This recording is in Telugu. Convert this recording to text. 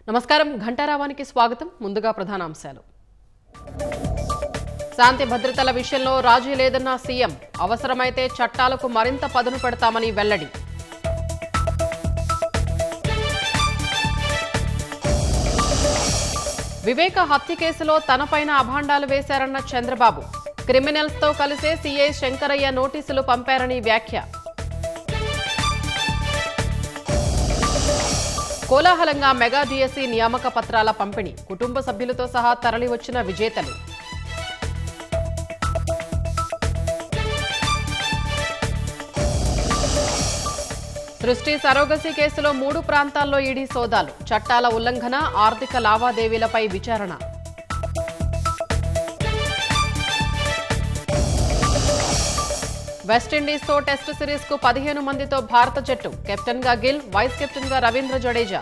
నమస్కారం ఘంటారావానికి స్వాగతం. ముందుగా ప్రధానాంశాలు. శాంతి భద్రతల విషయంలో రాజీ లేదన్న సీఎం. అవసరమైతే చట్టాలకు మరింత పదును పెడతామని వెల్లడి. వివేక హత్య కేసులో తనపైన అభాండాలు వేశారన్న చంద్రబాబు. క్రిమినల్స్తో కలిసే సీఐ శంకరయ్య నోటీసులు పంపారని వ్యాఖ్య. కోలాహలంగా మెగా డిఎస్సి నియామక పత్రాల పంపిణీ. కుటుంబ సభ్యులతో సహా తరలివచ్చిన విజేతలు. సృష్టి సరోగసి కేసులో 3 ప్రాంతాల్లో ఈడీ సోదాలు. చట్టాల ఉల్లంఘన, ఆర్థిక లావాదేవీలపై విచారణ. వెస్టిండీస్తో టెస్టు సిరీస్కు 15 మందితో భారత జట్టు. కెప్టెన్గా గిల్, వైస్ కెప్టెన్గా రవీంద్ర జడేజా.